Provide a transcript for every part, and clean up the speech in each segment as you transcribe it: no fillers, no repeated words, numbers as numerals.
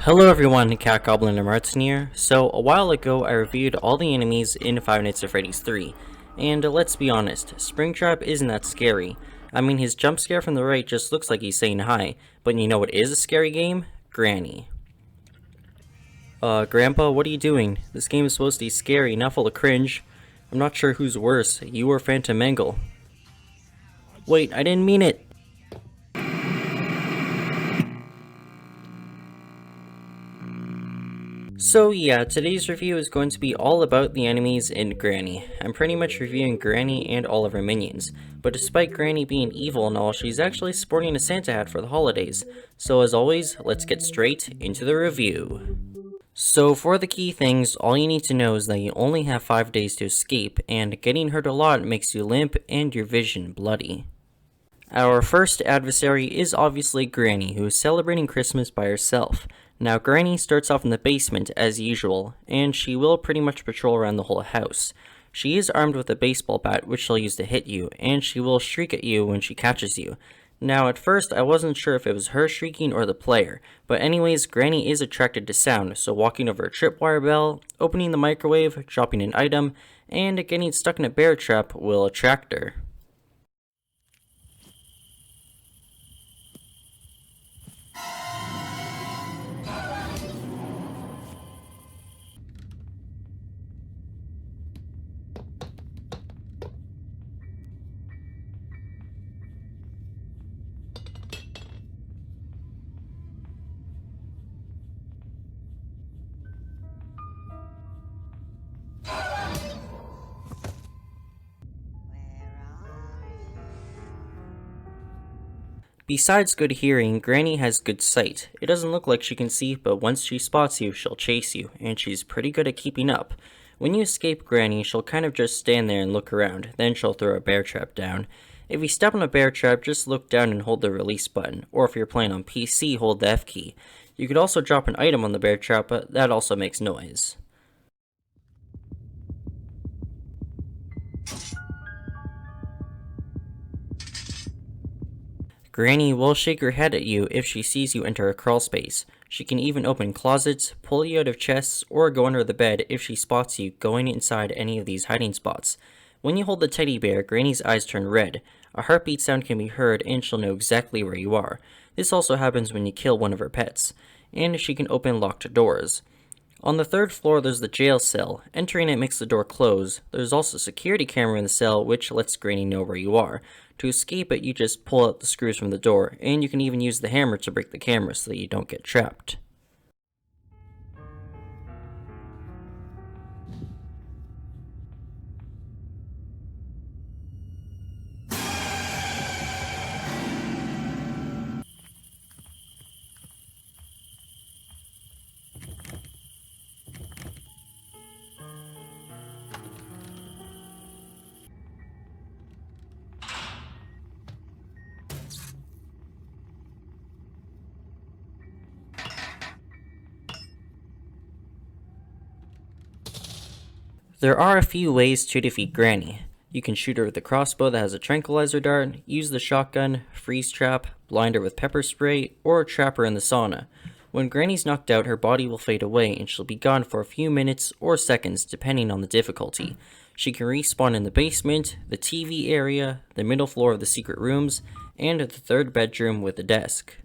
Hello everyone, Cat Goblin and Martin here. So, a while ago I reviewed all the enemies in Five Nights at Freddy's 3, and let's be honest, Springtrap isn't that scary. I mean, his jump scare from the right just looks like he's saying hi, but you know what is a scary game? Granny. Grandpa, what are you doing? This game is supposed to be scary, not full of cringe. I'm not sure who's worse, you or Phantom Mangle. Wait, I didn't mean it! So yeah, today's review is going to be all about the enemies in Granny. I'm pretty much reviewing Granny and all of her minions, but despite Granny being evil and all, she's actually sporting a Santa hat for the holidays. So as always, let's get straight into the review. So for the key things, all you need to know is that you only have 5 days to escape, and getting hurt a lot makes you limp and your vision bloody. Our first adversary is obviously Granny, who is celebrating Christmas by herself. Now Granny starts off in the basement as usual, and she will pretty much patrol around the whole house. She is armed with a baseball bat which she'll use to hit you, and she will shriek at you when she catches you. Now at first I wasn't sure if it was her shrieking or the player, but anyways, Granny is attracted to sound, so walking over a tripwire bell, opening the microwave, dropping an item, and getting stuck in a bear trap will attract her. Besides good hearing, Granny has good sight. It doesn't look like she can see, but once she spots you, she'll chase you, and she's pretty good at keeping up. When you escape Granny, she'll kind of just stand there and look around, then she'll throw a bear trap down. If you step on a bear trap, just look down and hold the release button, or if you're playing on PC, hold the F key. You could also drop an item on the bear trap, but that also makes noise. Granny will shake her head at you if she sees you enter a crawl space. She can even open closets, pull you out of chests, or go under the bed if she spots you going inside any of these hiding spots. When you hold the teddy bear, Granny's eyes turn red. A heartbeat sound can be heard and she'll know exactly where you are. This also happens when you kill one of her pets. And she can open locked doors. On the third floor there's the jail cell. Entering it makes the door close. There's also a security camera in the cell which lets Granny know where you are. To escape it, you just pull out the screws from the door, and you can even use the hammer to break the camera so that you don't get trapped. There are a few ways to defeat Granny. You can shoot her with a crossbow that has a tranquilizer dart, use the shotgun, freeze trap, blind her with pepper spray, or trap her in the sauna. When Granny's knocked out, her body will fade away and she'll be gone for a few minutes or seconds depending on the difficulty. She can respawn in the basement, the TV area, the middle floor of the secret rooms, and the third bedroom with a desk.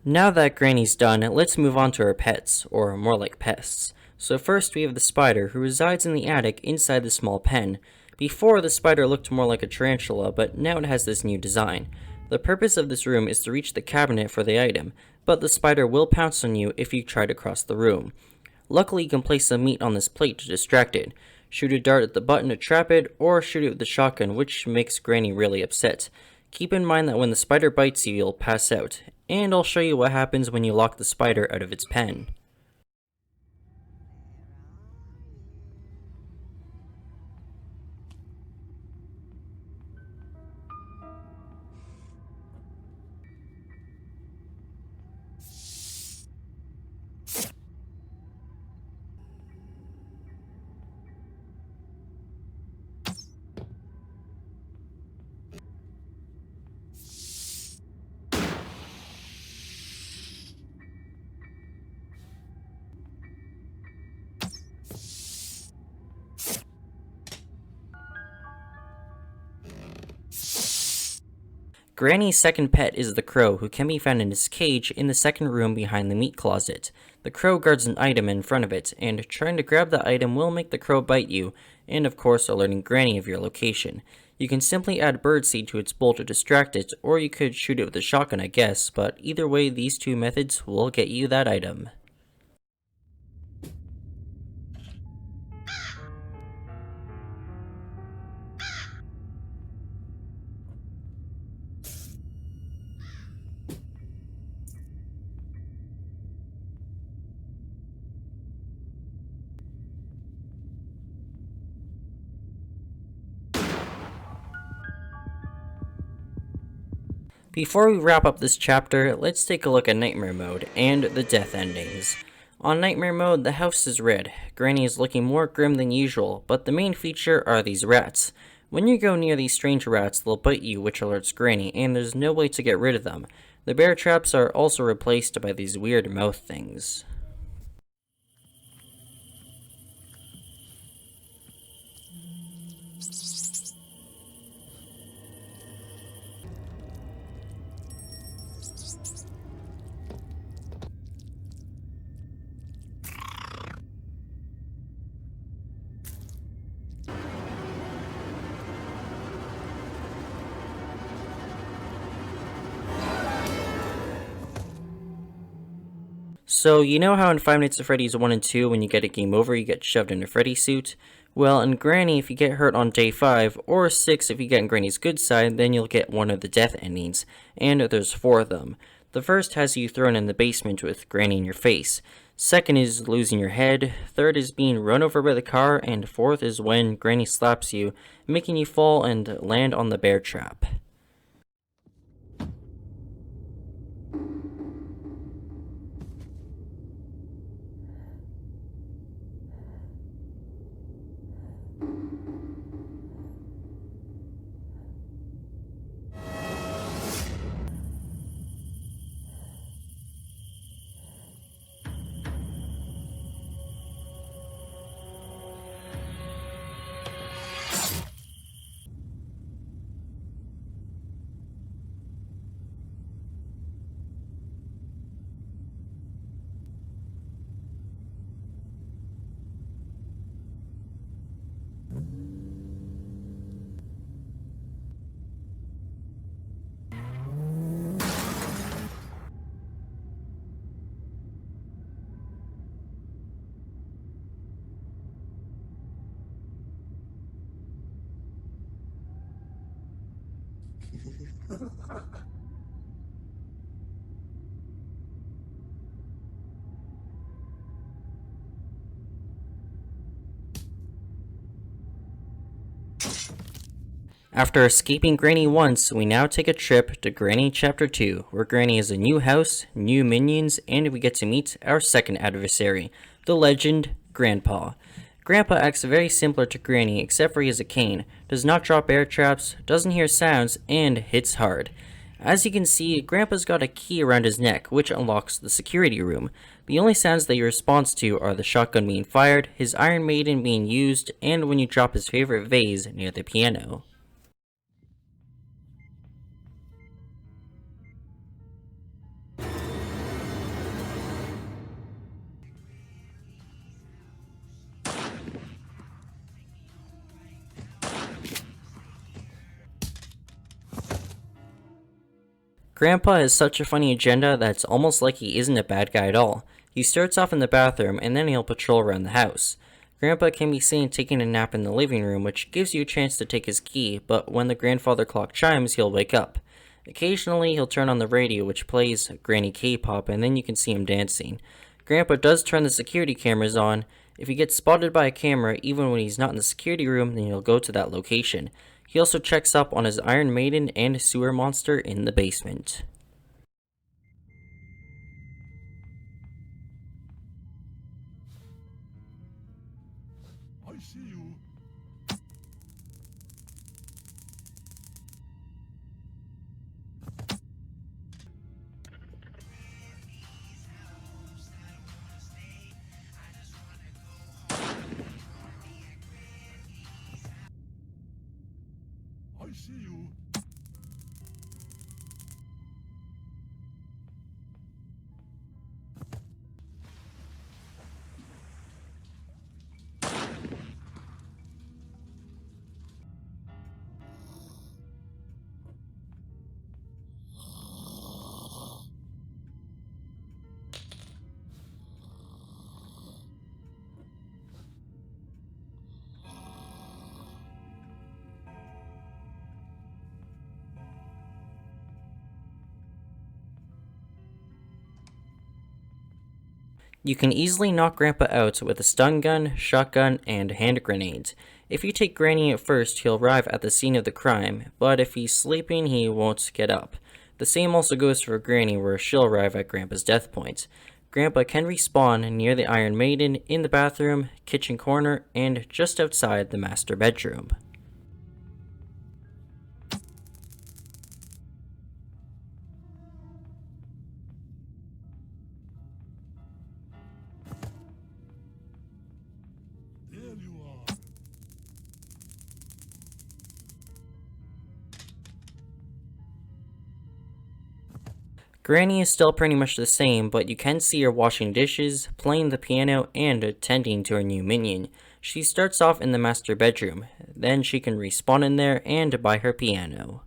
Now that Granny's done, let's move on to her pets, or more like pests. So first we have the spider, who resides in the attic inside the small pen. Before, the spider looked more like a tarantula, but now it has this new design. The purpose of this room is to reach the cabinet for the item, but the spider will pounce on you if you try to cross the room. Luckily, you can place some meat on this plate to distract it. Shoot a dart at the button to trap it, or shoot it with the shotgun, which makes Granny really upset. Keep in mind that when the spider bites you, you'll pass out, and I'll show you what happens when you lock the spider out of its pen. Granny's second pet is the crow, who can be found in his cage in the second room behind the meat closet. The crow guards an item in front of it, and trying to grab the item will make the crow bite you, and of course alerting Granny of your location. You can simply add birdseed to its bowl to distract it, or you could shoot it with a shotgun, I guess, but either way, these two methods will get you that item. Before we wrap up this chapter, let's take a look at Nightmare Mode and the death endings. On Nightmare Mode, the house is red. Granny is looking more grim than usual, but the main feature are these rats. When you go near these strange rats, they'll bite you, which alerts Granny, and there's no way to get rid of them. The bear traps are also replaced by these weird mouth things. So, you know how in Five Nights at Freddy's 1 and 2, when you get a game over, you get shoved in a Freddy suit? Well, in Granny, if you get hurt on day 5, or 6 if you get on Granny's good side, then you'll get one of the death endings, and there's 4 of them. The first has you thrown in the basement with Granny in your face. Second is losing your head. Third is being run over by the car, and fourth is when Granny slaps you, making you fall and land on the bear trap. After escaping Granny once, we now take a trip to Granny Chapter 2, where Granny has a new house, new minions, and we get to meet our second adversary, the legend, Grandpa. Grandpa acts very similar to Granny except for he has a cane, does not drop air traps, doesn't hear sounds, and hits hard. As you can see, Grandpa's got a key around his neck, which unlocks the security room. The only sounds that he responds to are the shotgun being fired, his Iron Maiden being used, and when you drop his favorite vase near the piano. Grandpa has such a funny agenda that it's almost like he isn't a bad guy at all. He starts off in the bathroom and then he'll patrol around the house. Grandpa can be seen taking a nap in the living room, which gives you a chance to take his key, but when the grandfather clock chimes, he'll wake up. Occasionally, he'll turn on the radio, which plays Granny K-pop, and then you can see him dancing. Grandpa does turn the security cameras on. If he gets spotted by a camera, even when he's not in the security room, then he'll go to that location. He also checks up on his Iron Maiden and sewer monster in the basement. I see you. I see you. You can easily knock Grandpa out with a stun gun, shotgun, and hand grenades. If you take Granny at first, he'll arrive at the scene of the crime, but if he's sleeping, he won't get up. The same also goes for Granny, where she'll arrive at Grandpa's death point. Grandpa can respawn near the Iron Maiden, in the bathroom, kitchen corner, and just outside the master bedroom. There you are. Granny is still pretty much the same, but you can see her washing dishes, playing the piano, and attending to her new minion. She starts off in the master bedroom, then she can respawn in there and buy her piano.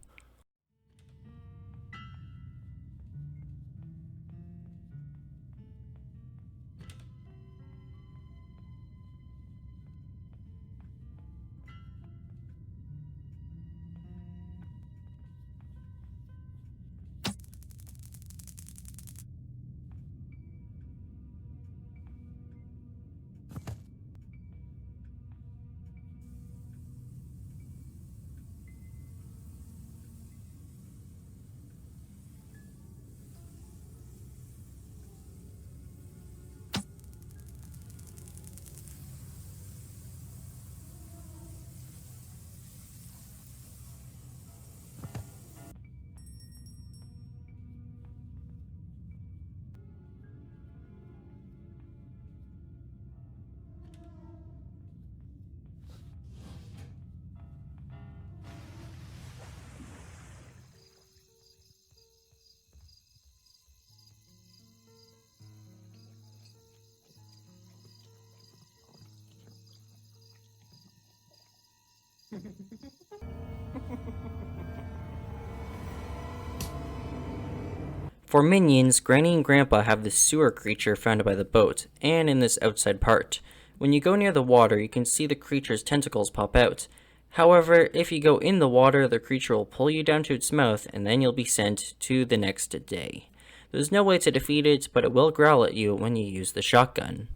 For minions, Granny and Grandpa have this sewer creature found by the boat, and in this outside part. When you go near the water, you can see the creature's tentacles pop out. However, if you go in the water, the creature will pull you down to its mouth, and then you'll be sent to the next day. There's no way to defeat it, but it will growl at you when you use the shotgun.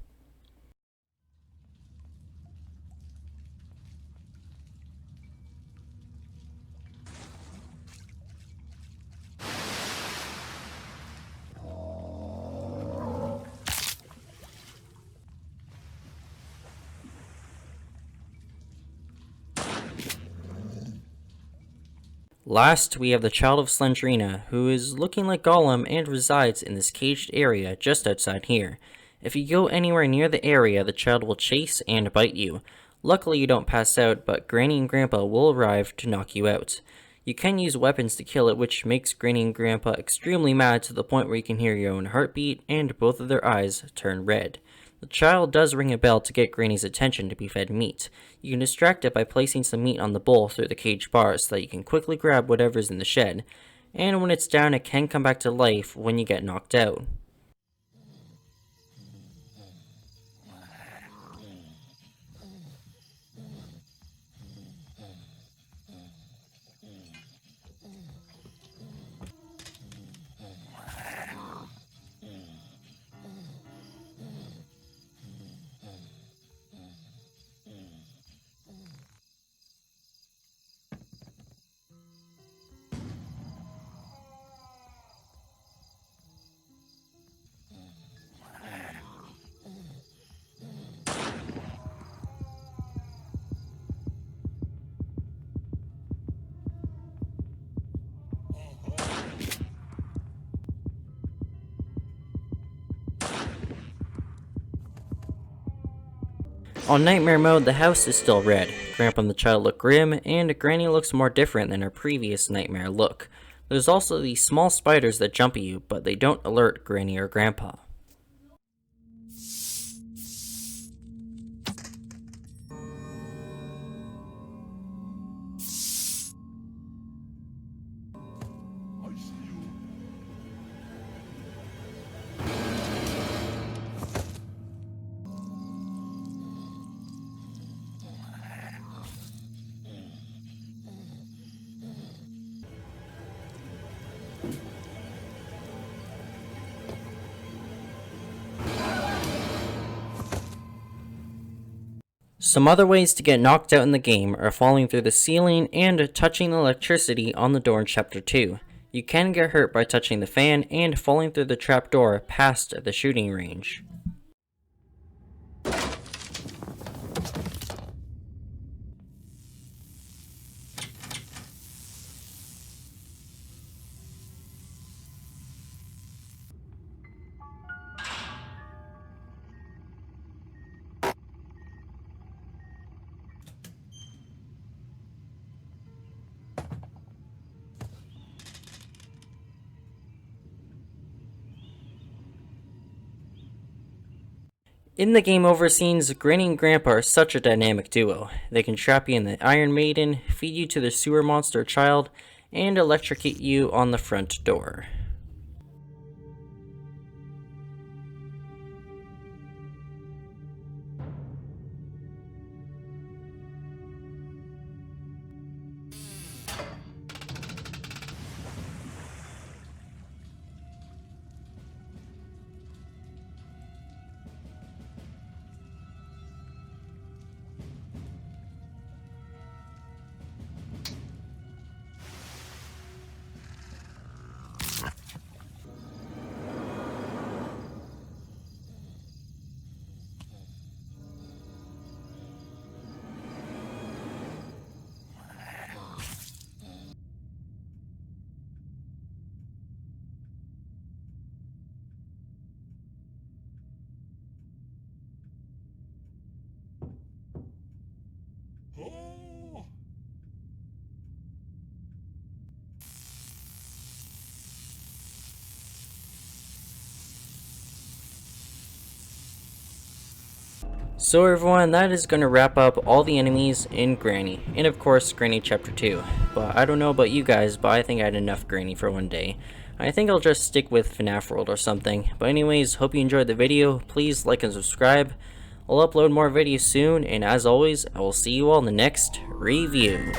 Last, we have the Child of Slendrina, who is looking like Gollum and resides in this caged area just outside here. If you go anywhere near the area, the child will chase and bite you. Luckily you don't pass out, but Granny and Grandpa will arrive to knock you out. You can use weapons to kill it, which makes Granny and Grandpa extremely mad to the point where you can hear your own heartbeat and both of their eyes turn red. The child does ring a bell to get Granny's attention to be fed meat. You can distract it by placing some meat on the bowl through the cage bars so that you can quickly grab whatever's in the shed. and when it's down it can come back to life when you get knocked out. On Nightmare mode, the house is still red, Grandpa and the child look grim, and Granny looks more different than her previous Nightmare look. There's also these small spiders that jump at you, but they don't alert Granny or Grandpa. I see you. Some other ways to get knocked out in the game are falling through the ceiling and touching the electricity on the door in Chapter 2. You can get hurt by touching the fan and falling through the trapdoor past the shooting range. In the game over scenes, Granny and Grandpa are such a dynamic duo. They can trap you in the Iron Maiden, feed you to the sewer monster child, and electrocute you on the front door. Oh! So everyone, that is going to wrap up all the enemies in Granny, and of course Granny Chapter 2. But I don't know about you guys, but I think I had enough Granny for one day. I think I'll just stick with FNAF World or something. But anyways, hope you enjoyed the video. Please like and subscribe. I'll upload more videos soon, and as always, I will see you all in the next review.